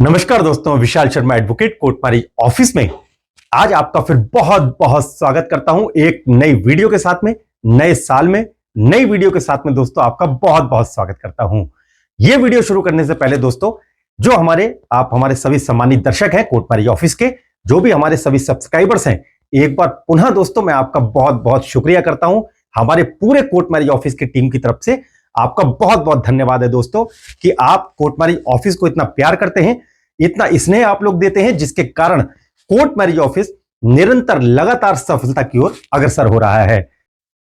नमस्कार दोस्तों, Vishal Sharma advocate कोटपारी office में आज आपका फिर बहुत बहुत स्वागत करता हूं एक नई वीडियो के साथ में। नए साल में नई वीडियो के साथ में दोस्तों आपका बहुत बहुत स्वागत करता हूं। यह वीडियो शुरू करने से पहले दोस्तों, जो हमारे सभी सम्मानित दर्शक हैं कोटपारी ऑफिस के, जो भी हमारे सभी सब्सक्राइबर्स हैं, एक बार पुनः दोस्तों मैं आपका बहुत बहुत शुक्रिया करता हूं। हमारे पूरे कोटपारी ऑफिस की टीम की तरफ से आपका बहुत बहुत धन्यवाद है दोस्तों कि आप कोटपारी ऑफिस को इतना प्यार करते हैं, इतना स्नेह आप लोग देते हैं, जिसके कारण कोर्ट मैरिज ऑफिस निरंतर लगातार सफलता की ओर अग्रसर हो रहा है।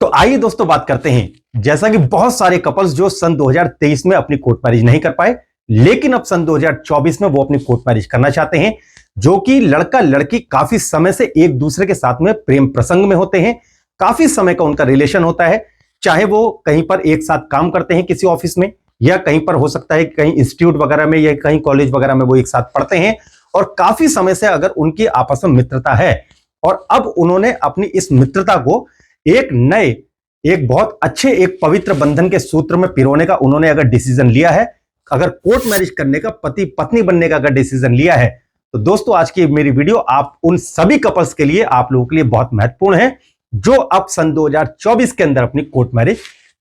तो आइए दोस्तों बात करते हैं। जैसा कि बहुत सारे कपल्स जो सन 2023 में अपनी कोर्ट मैरिज नहीं कर पाए, लेकिन अब सन 2024 में वो अपनी कोर्ट मैरिज करना चाहते हैं, जो कि लड़का लड़की काफी समय से एक दूसरे के साथ में प्रेम प्रसंग में होते हैं, काफी समय का उनका रिलेशन होता है, चाहे वो कहीं पर एक साथ काम करते हैं किसी ऑफिस में, या कहीं पर हो सकता है कहीं इंस्टीट्यूट वगैरह में या कहीं कॉलेज वगैरह में वो एक साथ पढ़ते हैं, और काफी समय से अगर उनकी आपस में मित्रता है, और अब उन्होंने अपनी इस मित्रता को एक बहुत अच्छे एक पवित्र बंधन के सूत्र में पिरोने का उन्होंने अगर डिसीजन लिया है, अगर कोर्ट मैरिज करने का, पति पत्नी बनने का अगर डिसीजन लिया है, तो दोस्तों आज की मेरी वीडियो आप उन सभी कपल्स के लिए, आप लोगों के लिए बहुत महत्वपूर्ण है जो अब सन 2024 के अंदर अपनी कोर्ट मैरिज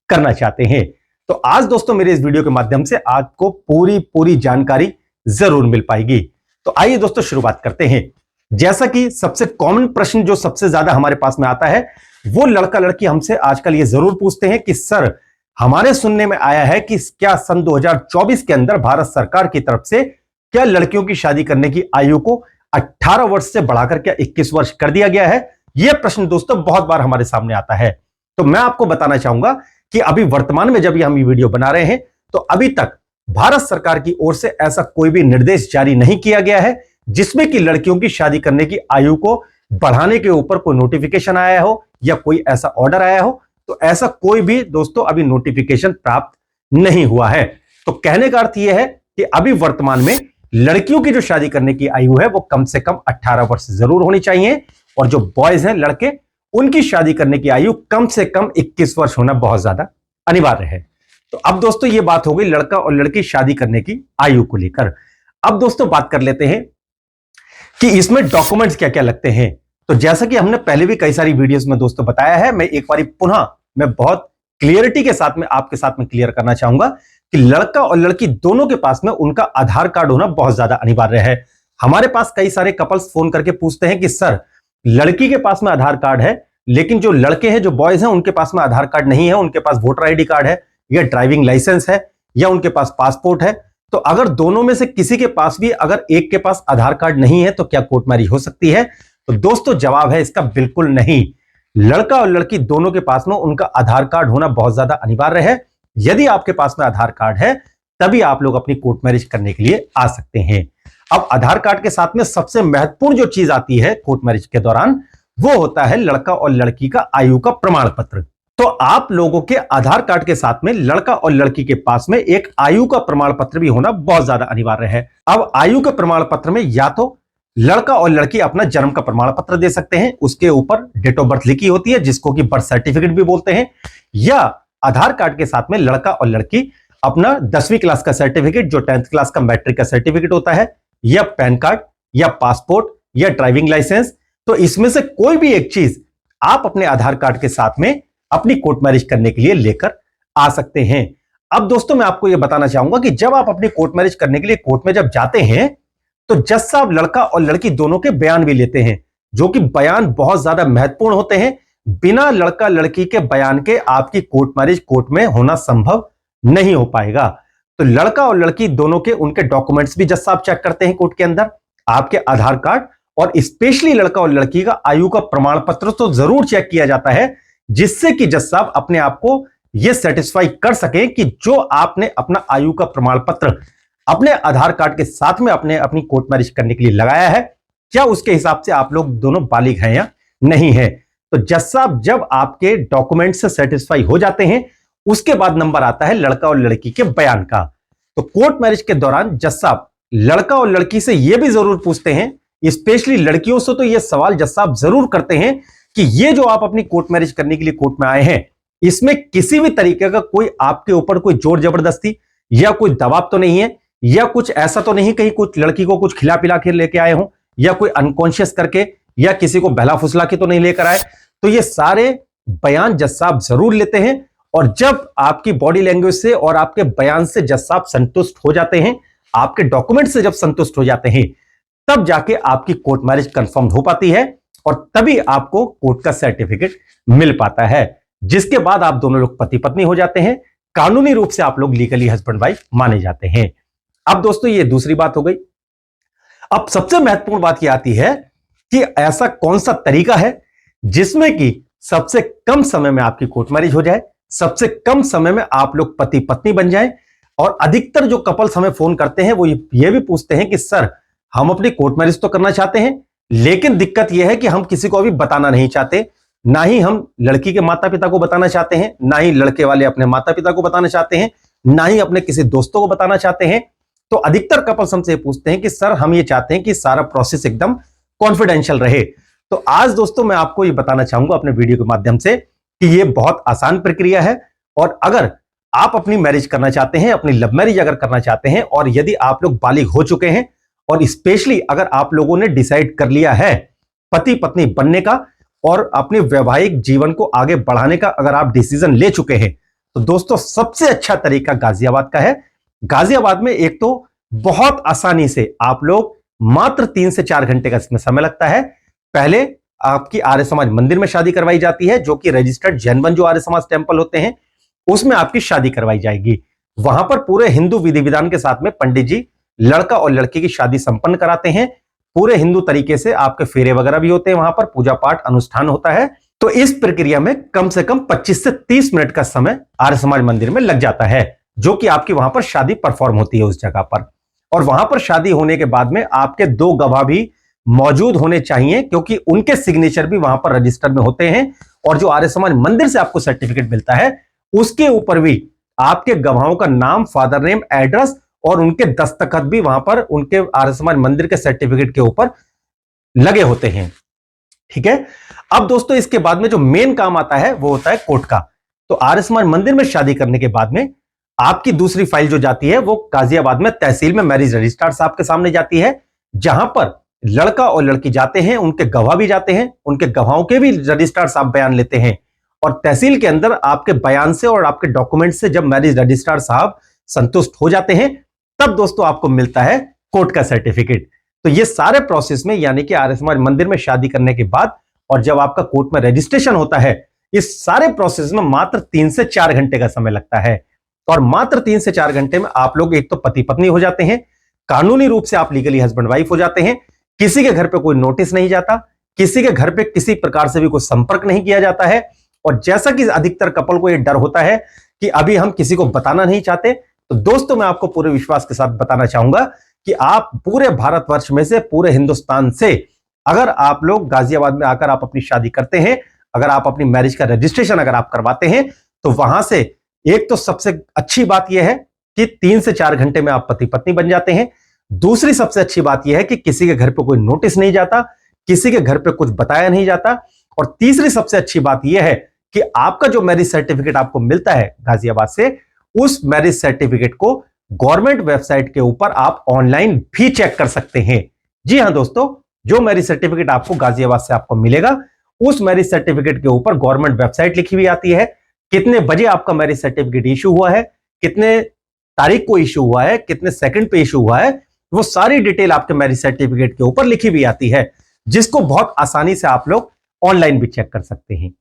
करना चाहते हैं। तो आज दोस्तों मेरे इस वीडियो के माध्यम से आपको पूरी जानकारी जरूर मिल पाएगी। तो आइए दोस्तों शुरुआत करते हैं। जैसा कि सबसे कॉमन प्रश्न जो सबसे ज्यादा हमारे पास में आता है, वो लड़का लड़की हमसे आजकल ये जरूर पूछते हैं कि सर, हमारे सुनने में आया है कि क्या सन 2024 के अंदर भारत सरकार की तरफ से क्या लड़कियों की शादी करने की आयु को 18 वर्ष से बढ़ाकर क्या 21 वर्ष कर दिया गया है? यह प्रश्न दोस्तों बहुत बार हमारे सामने आता है। तो मैं आपको बताना चाहूंगा कि अभी वर्तमान में जब हम ये वीडियो बना रहे हैं, तो अभी तक भारत सरकार की ओर से ऐसा कोई भी निर्देश जारी नहीं किया गया है जिसमें कि लड़कियों की शादी करने की आयु को बढ़ाने के ऊपर कोई नोटिफिकेशन आया हो या कोई ऐसा ऑर्डर आया हो। तो ऐसा कोई भी दोस्तों अभी नोटिफिकेशन प्राप्त नहीं हुआ है। तो कहने का अर्थ यह है कि अभी वर्तमान में लड़कियों की जो शादी करने की आयु है वो कम से कम 18 वर्ष जरूर होनी चाहिए, और जो बॉयज हैं, लड़के, उनकी शादी करने की आयु कम से कम 21 वर्ष होना बहुत ज्यादा अनिवार्य है। तो अब दोस्तों ये बात हो गई लड़का और लड़की शादी करने की आयु को लेकर। अब दोस्तों बात कर लेते हैं कि इसमें डॉक्यूमेंट्स क्या क्या लगते हैं। तो जैसा कि हमने पहले भी कई सारी वीडियोस में दोस्तों बताया है, मैं एक बार पुनः मैं बहुत क्लियरिटी के साथ में आपके साथ में क्लियर करना चाहूंगा कि लड़का और लड़की दोनों के पास में उनका आधार कार्ड होना बहुत ज्यादा अनिवार्य है। हमारे पास कई सारे कपल्स फोन करके पूछते हैं कि सर, लड़की के पास में आधार कार्ड है, लेकिन जो लड़के हैं, जो बॉयज हैं, उनके पास में आधार कार्ड नहीं है, उनके पास वोटर आईडी कार्ड है या ड्राइविंग लाइसेंस है या उनके पास पासपोर्ट है। तो अगर दोनों में से किसी के पास भी, अगर एक के पास आधार कार्ड नहीं है, तो क्या कोर्ट मैरिज हो सकती है? तो दोस्तों जवाब है इसका बिल्कुल नहीं। लड़का और लड़की दोनों के पास में उनका आधार कार्ड होना बहुत ज्यादा अनिवार्य है। यदि आपके पास में आधार कार्ड है तभी आप लोग अपनी कोर्ट मैरिज करने के लिए आ सकते हैं। अब आधार कार्ड के साथ में सबसे महत्वपूर्ण जो चीज आती है कोर्ट मैरिज के दौरान, वो होता है लड़का और लड़की का आयु का प्रमाण पत्र। तो आप लोगों के आधार कार्ड के साथ में लड़का और लड़की के पास में एक आयु का प्रमाण पत्र भी होना बहुत ज्यादा अनिवार्य है। अब आयु के प्रमाण पत्र में या तो लड़का और लड़की अपना जन्म का प्रमाण पत्र दे सकते हैं, उसके ऊपर डेट ऑफ बर्थ लिखी होती है जिसको कि बर्थ सर्टिफिकेट भी बोलते हैं, या आधार कार्ड के साथ में लड़का और लड़की अपना 10वीं क्लास का सर्टिफिकेट, जो 10th क्लास का मैट्रिक का सर्टिफिकेट होता है, या पैन कार्ड या पासपोर्ट या ड्राइविंग लाइसेंस। तो इसमें से कोई भी एक चीज आप अपने आधार कार्ड के साथ में अपनी कोर्ट मैरिज करने के लिए लेकर आ सकते हैं। अब दोस्तों मैं आपको यह बताना चाहूंगा कि जब आप अपनी कोर्ट मैरिज करने के लिए कोर्ट में जब जाते हैं, तो जज साहब लड़का और लड़की दोनों के बयान भी लेते हैं, जो कि बयान बहुत ज्यादा महत्वपूर्ण होते हैं। बिना लड़का लड़की के बयान के आपकी कोर्ट मैरिज कोर्ट में होना संभव नहीं हो पाएगा। तो लड़का और लड़की दोनों के उनके डॉक्यूमेंट्स भी जज साहब चेक करते हैं कोर्ट के अंदर, आपके आधार कार्ड और स्पेशली लड़का और लड़की का आयु का प्रमाण पत्र तो जरूर चेक किया जाता है, जिससे कि जज साहब अपने आप को यह सेटिस्फाई कर सके कि जो आपने अपना आयु का प्रमाण पत्र अपने आधार कार्ड के साथ में अपनी कोर्ट मैरिज करने के लिए लगाया है, क्या उसके हिसाब से आप लोग दोनों बालिग हैं या नहीं है। तो जज साहब जब आपके डॉक्यूमेंट से सेटिस्फाई हो जाते हैं, उसके बाद नंबर आता है लड़का और लड़की के बयान का। तो कोर्ट मैरिज के दौरान जज साहब लड़का और लड़की से यह भी जरूर पूछते हैं, स्पेशली लड़कियों से तो यह सवाल जज साहब जरूर करते हैं कि ये जो आप अपनी कोर्ट मैरिज करने के लिए कोर्ट में आए हैं, इसमें किसी भी तरीके का कोई आपके ऊपर कोई जोर जबरदस्ती या कोई दबाव तो नहीं है, या कुछ ऐसा तो नहीं कहीं कुछ लड़की को कुछ खिला पिला के लेके आए हो, या कोई अनकॉन्शियस करके, या किसी को बहला फुसला के तो नहीं लेकर आए। तो ये सारे बयान जज साहब जरूर लेते हैं, और जब आपकी बॉडी लैंग्वेज से और आपके बयान से जज साहब संतुष्ट हो जाते हैं, आपके डॉक्यूमेंट से जब संतुष्ट हो जाते हैं, तब जाके आपकी कोर्ट मैरिज कंफर्म हो पाती है, और तभी आपको कोर्ट का सर्टिफिकेट मिल पाता है, जिसके बाद आप दोनों लोग पति पत्नी हो जाते हैं। कानूनी रूप से आप लोग लीगली हस्बैंड वाइफ माने जाते हैं। अब दोस्तों ये दूसरी बात हो गई। अब सबसे महत्वपूर्ण बात यह आती है कि ऐसा कौन सा तरीका है जिसमें कि सबसे कम समय में आपकी कोर्ट मैरिज हो जाए, सबसे कम समय में आप लोग पति पत्नी बन जाएं। और अधिकतर जो कपल्स हमें फोन करते हैं वो ये भी पूछते हैं कि सर हम अपनी कोर्ट मैरिज तो करना चाहते हैं, लेकिन दिक्कत यह है कि हम किसी को अभी बताना नहीं चाहते, ना ही हम लड़की के माता पिता को बताना चाहते हैं, ना ही लड़के वाले अपने माता पिता को बताना चाहते हैं, ना ही अपने किसी दोस्तों को बताना चाहते हैं। तो अधिकतर कपल्स हमसे पूछते हैं कि सर हम ये चाहते हैं कि सारा प्रोसेस एकदम कॉन्फिडेंशियल रहे। तो आज दोस्तों मैं आपको ये बताना चाहूंगा अपने वीडियो के माध्यम से कि ये बहुत आसान प्रक्रिया है, और अगर आप अपनी मैरिज करना चाहते हैं, अपनी लव मैरिज अगर करना चाहते हैं, और यदि आप लोग बालिग हो चुके हैं, और स्पेशली अगर आप लोगों ने डिसाइड कर लिया है पति पत्नी बनने का और अपने वैवाहिक जीवन को आगे बढ़ाने का अगर आप डिसीजन ले चुके हैं, तो दोस्तों सबसे अच्छा तरीका गाजियाबाद का है। गाजियाबाद में एक तो बहुत आसानी से आप लोग मात्र 3 से 4 घंटे का इसमें समय लगता है। पहले आपकी आर्य समाज मंदिर में शादी करवाई जाती है, जो कि रजिस्टर्ड जैन जो आर्य समाज टेम्पल होते हैं उसमें आपकी शादी करवाई जाएगी। वहां पर पूरे हिंदू विधि विधान के साथ में पंडित जी लड़का और लड़की की शादी संपन्न कराते हैं। पूरे हिंदू तरीके से आपके फेरे वगैरह भी होते हैं, वहां पर पूजा पाठ अनुष्ठान होता है। तो इस प्रक्रिया में कम से कम 25 से 30 मिनट का समय आर्य समाज मंदिर में लग जाता है, जो कि आपकी वहां पर शादी परफॉर्म होती है उस जगह पर। और वहां पर शादी होने के बाद में आपके 2 गवाह भी मौजूद होने चाहिए, क्योंकि उनके सिग्नेचर भी वहां पर रजिस्टर में होते हैं। और जो आर्य समाज मंदिर से आपको सर्टिफिकेट मिलता है उसके ऊपर भी आपके गवाहों का नाम, फादर नेम, एड्रेस और उनके दस्तखत भी वहां पर उनके आर्य समाज मंदिर के सर्टिफिकेट के ऊपर लगे होते हैं। ठीक है। अब दोस्तों इसके बाद में जो मेन काम आता है वो होता है कोर्ट का। तो आर्य समाज मंदिर में शादी करने के बाद में आपकी दूसरी फाइल जो जाती है वो गाजियाबाद में तहसील में मैरिज रजिस्ट्रार साहब के सामने जाती है, जहां पर लड़का और लड़की जाते हैं, उनके गवाह भी जाते हैं, उनके गवाहों के भी रजिस्ट्रार साहब बयान लेते हैं। और तहसील के अंदर आपके बयान से और आपके डॉक्यूमेंट से जब मैरिज रजिस्ट्रार साहब संतुष्ट हो जाते हैं, तब दोस्तों आपको मिलता है कोर्ट का सर्टिफिकेट। तो ये सारे प्रोसेस में, यानी कि आर्य समाज मंदिर में शादी करने के बाद और जब आपका कोर्ट में रजिस्ट्रेशन होता है, इस सारे प्रोसेस में मात्र 3 से 4 घंटे का समय लगता है। और मात्र 3 से 4 घंटे में आप लोग एक तो पति पत्नी हो जाते हैं, कानूनी रूप से आप लीगली हस्बैंड वाइफ हो जाते हैं। किसी के घर पे कोई नोटिस नहीं जाता, किसी के घर पे किसी प्रकार से भी कोई संपर्क नहीं किया जाता है। और जैसा कि अधिकतर कपल को यह डर होता है कि अभी हम किसी को बताना नहीं चाहते, तो दोस्तों मैं आपको पूरे विश्वास के साथ बताना चाहूंगा कि आप पूरे भारतवर्ष में से, पूरे हिंदुस्तान से अगर आप लोग गाजियाबाद में आकर आप अपनी शादी करते हैं, अगर आप अपनी मैरिज का रजिस्ट्रेशन अगर आप करवाते हैं, तो वहां से एक तो सबसे अच्छी बात यह है कि 3 से 4 घंटे में आप पति पत्नी बन जाते हैं। दूसरी सबसे अच्छी बात यह है कि किसी के घर पे कोई नोटिस नहीं जाता, किसी के घर पे कुछ बताया नहीं जाता। और तीसरी सबसे अच्छी बात यह है कि आपका जो मैरिज सर्टिफिकेट आपको मिलता है गाजियाबाद से, उस मैरिज सर्टिफिकेट को गवर्नमेंट वेबसाइट के ऊपर आप ऑनलाइन भी चेक कर सकते हैं। जी हां दोस्तों, जो मैरिज सर्टिफिकेट आपको गाजियाबाद से आपको मिलेगा, उस मैरिज सर्टिफिकेट के ऊपर गवर्नमेंट वेबसाइट लिखी हुई आती है, कितने बजे आपका मैरिज सर्टिफिकेट इशू हुआ है, कितने तारीख को इशू हुआ है, कितने सेकंड पे इशू हुआ है, वो सारी डिटेल आपके मैरिज सर्टिफिकेट के ऊपर लिखी हुई आती है, जिसको बहुत आसानी से आप लोग ऑनलाइन भी चेक कर सकते हैं।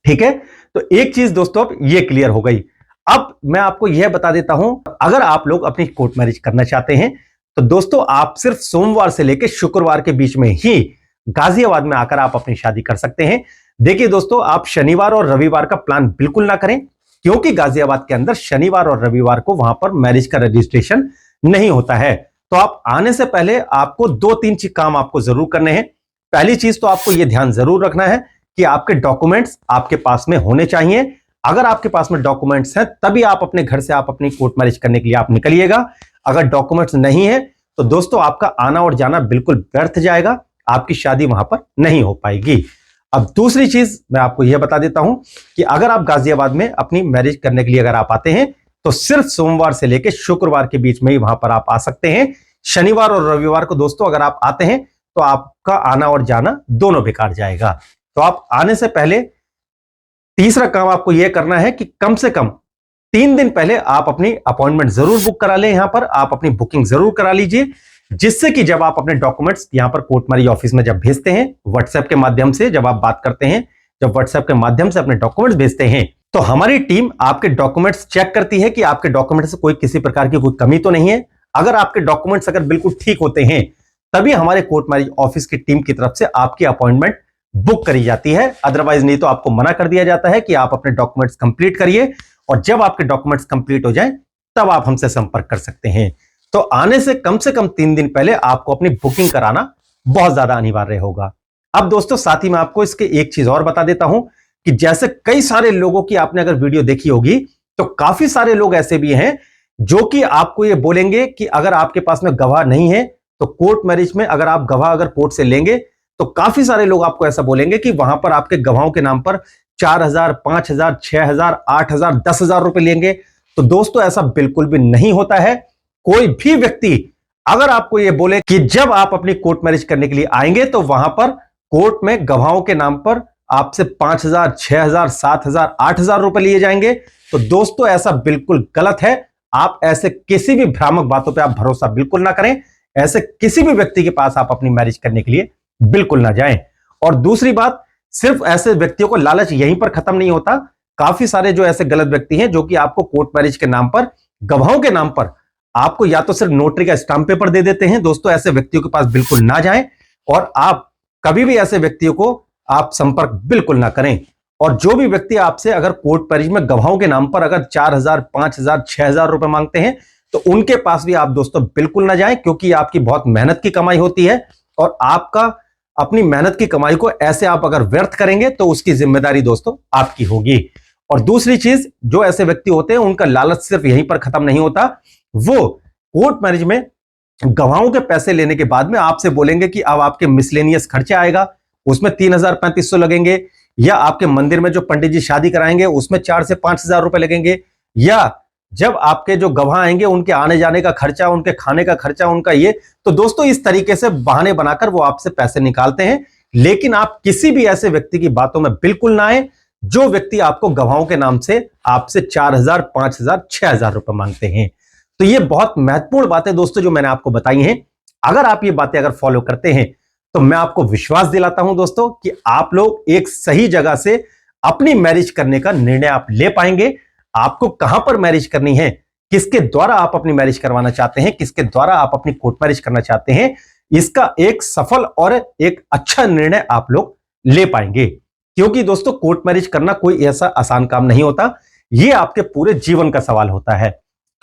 ठीक है। तो एक चीज दोस्तों अब ये क्लियर हो गई। अब मैं आपको यह बता देता हूं, अगर आप लोग अपनी कोर्ट मैरिज करना चाहते हैं, तो दोस्तों आप सिर्फ सोमवार से लेकर शुक्रवार के बीच में ही गाजियाबाद में आकर आप अपनी शादी कर सकते हैं। देखिए दोस्तों, आप शनिवार और रविवार का प्लान बिल्कुल ना करें, क्योंकि गाजियाबाद के अंदर शनिवार और रविवार को वहां पर मैरिज का रजिस्ट्रेशन नहीं होता है। तो आप आने से पहले आपको 2-3 चीज काम आपको जरूर करने हैं। पहली चीज तो आपको यह ध्यान जरूर रखना है कि आपके डॉक्यूमेंट्स आपके पास में होने चाहिए। अगर आपके पास में डॉक्यूमेंट्स हैं तभी आप अपने घर से आप अपनी कोर्ट मैरिज करने के लिए आप निकलिएगा। अगर डॉक्यूमेंट्स नहीं है तो दोस्तों आपका आना और जाना बिल्कुल व्यर्थ जाएगा, आपकी शादी वहां पर नहीं हो पाएगी। अब दूसरी चीज मैं आपको यह बता देता हूं कि अगर आप गाजियाबाद में अपनी मैरिज करने के लिए अगर आप आते हैं, तो सिर्फ सोमवार से लेकर शुक्रवार के बीच में ही वहां पर आप आ सकते हैं। शनिवार और रविवार को दोस्तों अगर आप आते हैं तो आपका आना और जाना दोनों बेकार जाएगा। तो आप आने से पहले तीसरा काम आपको यह करना है कि कम से कम 3 दिन पहले आप अपनी अपॉइंटमेंट जरूर बुक करा लें। यहां पर आप अपनी बुकिंग जरूर करा लीजिए, जिससे कि जब आप अपने डॉक्यूमेंट्स यहां पर कोर्ट मैरिज ऑफिस में जब भेजते हैं व्हाट्सएप के माध्यम से, जब आप बात करते हैं, जब व्हाट्सएप के माध्यम से अपने डॉक्यूमेंट्स भेजते हैं, तो हमारी टीम आपके डॉक्यूमेंट्स चेक करती है कि आपके डॉक्यूमेंट्स से कोई किसी प्रकार की कोई कमी तो नहीं है। अगर आपके डॉक्यूमेंट्स अगर बिल्कुल ठीक होते हैं तभी हमारे कोर्ट मैरिज ऑफिस की टीम की तरफ से आपकी अपॉइंटमेंट बुक करी जाती है। अदरवाइज नहीं तो आपको मना कर दिया जाता है कि आप अपने डॉक्यूमेंट्स कंप्लीट करिए, और जब आपके डॉक्यूमेंट्स कंप्लीट हो जाएं तब आप हमसे संपर्क कर सकते हैं। तो आने से कम 3 दिन पहले आपको अपनी बुकिंग कराना बहुत ज्यादा अनिवार्य होगा। अब दोस्तों साथ ही मैं आपको इसके एक चीज और बता देता हूं कि जैसे कई सारे लोगों की आपने अगर वीडियो देखी होगी तो काफी सारे लोग ऐसे भी हैं जो कि आपको ये बोलेंगे कि अगर आपके पास में गवाह नहीं है तो कोर्ट मैरिज में अगर आप गवाह अगर कोर्ट से लेंगे तो काफी सारे लोग आपको ऐसा बोलेंगे कि वहां पर आपके गवाहों के नाम पर 4,000, 5,000, 6,000, 8,000, 10,000 रुपए लेंगे। तो दोस्तों ऐसा बिल्कुल भी नहीं होता है। कोई भी व्यक्ति अगर आपको यह बोले कि जब आप अपनी कोर्ट मैरिज करने के लिए आएंगे तो वहां पर कोर्ट में गवाहों के नाम पर आपसे 5,000, 6,000, 7,000, 8,000 रुपए लिए जाएंगे, तो दोस्तों ऐसा बिल्कुल गलत है। आप ऐसे किसी भी भ्रामक बातों पे आप भरोसा बिल्कुल ना करें। ऐसे किसी भी व्यक्ति के पास आप अपनी मैरिज करने के लिए बिल्कुल ना जाएं। और दूसरी बात, सिर्फ ऐसे व्यक्तियों को लालच यहीं पर खत्म नहीं होता। काफी सारे जो ऐसे गलत व्यक्ति हैं जो कि आपको कोर्ट मैरिज के नाम पर, गवाहों के नाम पर आपको या तो सिर्फ नोटरी का स्टाम्प पेपर दे देते हैं। दोस्तों ऐसे व्यक्तियों के पास बिल्कुल ना जाएं, और आप कभी भी ऐसे व्यक्तियों को आप संपर्क बिल्कुल ना करें। और जो भी व्यक्ति आपसे अगर कोर्ट मैरिज में गवाहों के नाम पर अगर 4,000, 5,000, 6,000 रुपए मांगते हैं तो उनके पास भी आप दोस्तों बिल्कुल ना जाएं, क्योंकि आपकी बहुत मेहनत की कमाई होती है, और आपका अपनी मेहनत की कमाई को ऐसे आप अगर व्यर्थ करेंगे तो उसकी जिम्मेदारी दोस्तों आपकी होगी। और दूसरी चीज, जो ऐसे व्यक्ति होते हैं उनका लालच सिर्फ यहीं पर खत्म नहीं होता। वो कोर्ट मैरिज में गवाहों के पैसे लेने के बाद में आपसे बोलेंगे कि अब आपके मिसलेनियस खर्चे आएगा, उसमें 3,000-3,500 लगेंगे, या आपके मंदिर में जो पंडित जी शादी कराएंगे उसमें 4,000 से 5,000 रुपए लगेंगे, या जब आपके जो गवाह आएंगे उनके आने जाने का खर्चा, उनके खाने का खर्चा, उनका ये। तो दोस्तों इस तरीके से बहाने बनाकर वो आपसे पैसे निकालते हैं। लेकिन आप किसी भी ऐसे व्यक्ति की बातों में बिल्कुल ना आए जो व्यक्ति आपको गवाहों के नाम से आपसे 4,000, 5,000, 6,000 रुपए मांगते हैं। तो ये बहुत महत्वपूर्ण बातें दोस्तों जो मैंने आपको बताई हैं, अगर आप ये बातें अगर फॉलो करते हैं तो मैं आपको विश्वास दिलाता हूं दोस्तों कि आप लोग एक सही जगह से अपनी मैरिज करने का निर्णय आप ले पाएंगे। आपको कहां पर मैरिज करनी है, किसके द्वारा आप अपनी मैरिज करवाना चाहते हैं, किसके द्वारा आप अपनी कोर्ट मैरिज करना चाहते हैं, इसका एक सफल और एक अच्छा निर्णय आप लोग ले पाएंगे। क्योंकि दोस्तों कोर्ट मैरिज करना कोई ऐसा आसान काम नहीं होता। यह आपके पूरे जीवन का सवाल होता है,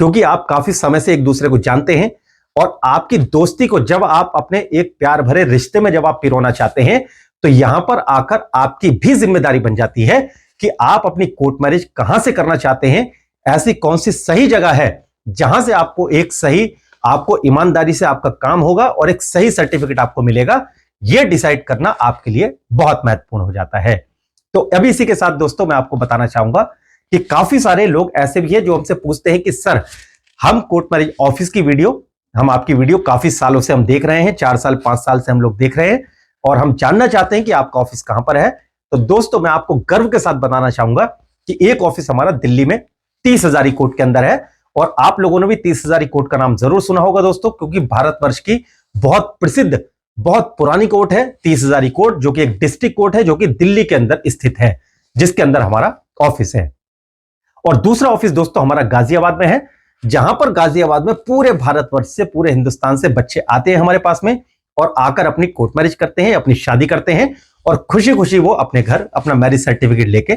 क्योंकि आप काफी समय से एक दूसरे को जानते हैं, और आपकी दोस्ती को जब आप अपने एक प्यार भरे रिश्ते में जब आप पिरोना चाहते हैं तो यहां पर आकर आपकी भी जिम्मेदारी बन जाती है कि आप अपनी कोर्ट मैरिज कहां से करना चाहते हैं, ऐसी कौन सी सही जगह है जहां से आपको एक सही, आपको ईमानदारी से आपका काम होगा और एक सही सर्टिफिकेट आपको मिलेगा। यह डिसाइड करना आपके लिए बहुत महत्वपूर्ण हो जाता है। तो अभी इसी के साथ दोस्तों मैं आपको बताना चाहूंगा कि काफी सारे लोग ऐसे भी हैं जो हमसे पूछते हैं कि सर हम कोर्ट मैरिज ऑफिस की वीडियो, हम आपकी वीडियो काफी सालों से हम देख रहे हैं, 4 साल 5 साल से हम लोग देख रहे हैं, और हम जानना चाहते हैं कि आपका ऑफिस कहां पर है। तो दोस्तों मैं आपको गर्व के साथ बताना चाहूंगा कि एक ऑफिस हमारा दिल्ली में 30 हजारी कोर्ट के अंदर है, और आप लोगों ने भी 30 हजारी कोर्ट का नाम जरूर सुना होगा दोस्तों, क्योंकि भारतवर्ष की बहुत प्रसिद्ध, बहुत पुरानी कोर्ट है 30 हजारी कोर्ट, जो कि एक डिस्ट्रिक्ट कोर्ट है जो कि दिल्ली के अंदर स्थित है, जिसके अंदर हमारा ऑफिस है। और दूसरा ऑफिस दोस्तों हमारा गाजियाबाद में है, जहां पर गाजियाबाद में पूरे भारतवर्ष से, पूरे हिंदुस्तान से बच्चे आते हैं हमारे पास में, और आकर अपनी कोर्ट मैरिज करते हैं, अपनी शादी करते हैं, और खुशी खुशी वो अपने घर अपना मैरिज सर्टिफिकेट लेके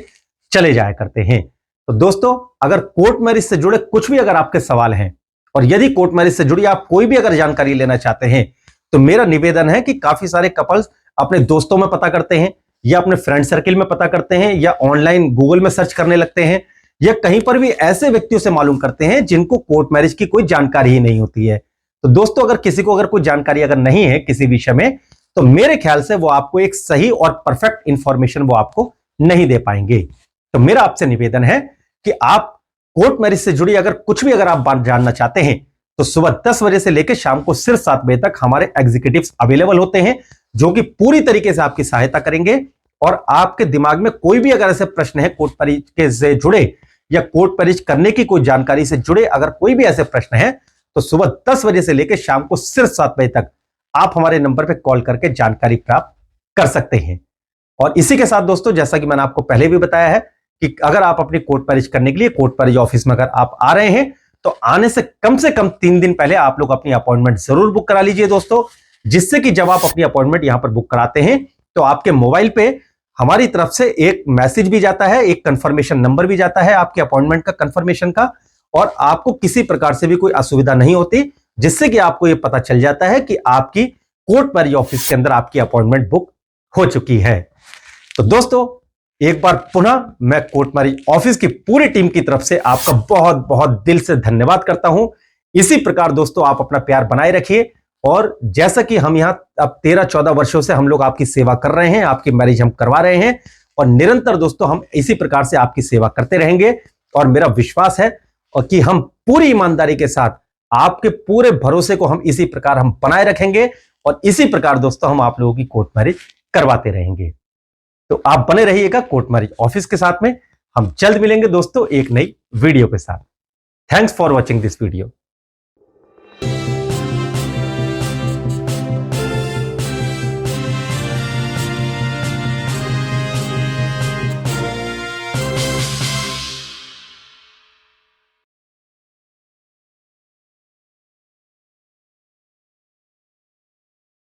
चले जाया करते हैं। तो दोस्तों अगर कोर्ट मैरिज से जुड़े कुछ भी अगर आपके सवाल हैं, और यदि कोर्ट मैरिज से जुड़ी आप कोई भी अगर जानकारी लेना चाहते हैं, तो मेरा निवेदन है कि काफी सारे कपल्स अपने दोस्तों में पता करते हैं, या अपने फ्रेंड सर्किल में पता करते हैं, या ऑनलाइन गूगल में सर्च करने लगते हैं, या कहीं पर भी ऐसे व्यक्तियों से मालूम करते हैं जिनको कोर्ट मैरिज की कोई जानकारी ही नहीं होती है। तो दोस्तों अगर किसी को अगर कोई जानकारी अगर नहीं है किसी विषय में, तो मेरे ख्याल से वो आपको एक सही और परफेक्ट इंफॉर्मेशन वो आपको नहीं दे पाएंगे। तो मेरा आपसे निवेदन है कि आप कोर्ट मैरिज से जुड़ी अगर कुछ भी अगर आप बात जानना चाहते हैं तो सुबह 10 बजे से लेकर शाम को सिर्फ 7 बजे तक हमारे एग्जीक्यूटिव्स अवेलेबल होते हैं, जो कि पूरी तरीके से आपकी सहायता करेंगे। और आपके दिमाग में कोई भी अगर ऐसे प्रश्न है कोर्ट मैरिज से जुड़े या कोर्ट मैरिज करने की कोई जानकारी से जुड़े, अगर कोई भी ऐसे प्रश्न है तो सुबह 10 बजे से लेकर शाम को सिर्फ 7 बजे तक आप हमारे नंबर पर कॉल करके जानकारी प्राप्त कर सकते हैं। और इसी के साथ दोस्तों, जैसा कि मैंने आपको पहले भी बताया है कि अगर आप अपनी कोर्ट मैरिज करने के लिए कोर्ट मैरिज ऑफिस में अगर आप आ रहे हैं तो आने से कम 3 दिन पहले आप लोग अपनी अपॉइंटमेंट जरूर बुक करा लीजिए दोस्तों, जिससे कि जब आप अपनी अपॉइंटमेंट यहां पर बुक कराते हैं तो आपके मोबाइल पे हमारी तरफ से एक मैसेज भी जाता है, एक कंफर्मेशन नंबर भी जाता है आपके अपॉइंटमेंट का, कंफर्मेशन का, और आपको किसी प्रकार से भी कोई असुविधा नहीं होती, जिससे कि आपको यह पता चल जाता है कि आपकी कोर्ट मैरिज ऑफिस के अंदर आपकी अपॉइंटमेंट बुक हो चुकी है। तो दोस्तों, एक बार पुनः मैं कोर्ट मैरिज ऑफिस की पूरी टीम की तरफ से आपका बहुत बहुत दिल से धन्यवाद करता हूं। इसी प्रकार दोस्तों आप अपना प्यार बनाए रखिए, और जैसा कि हम यहां अब 13-14 वर्षों से हम लोग आपकी सेवा कर रहे हैं, आपकी मैरिज हम करवा रहे हैं, और निरंतर दोस्तों हम इसी प्रकार से आपकी सेवा करते रहेंगे। और मेरा विश्वास है और कि हम पूरी ईमानदारी के साथ आपके पूरे भरोसे को हम इसी प्रकार हम बनाए रखेंगे, और इसी प्रकार दोस्तों हम आप लोगों की कोर्ट मैरिज करवाते रहेंगे। तो आप बने रहिएगा कोर्ट मैरिज ऑफिस के साथ में। हम जल्द मिलेंगे दोस्तों एक नई वीडियो के साथ। Thanks for watching this video.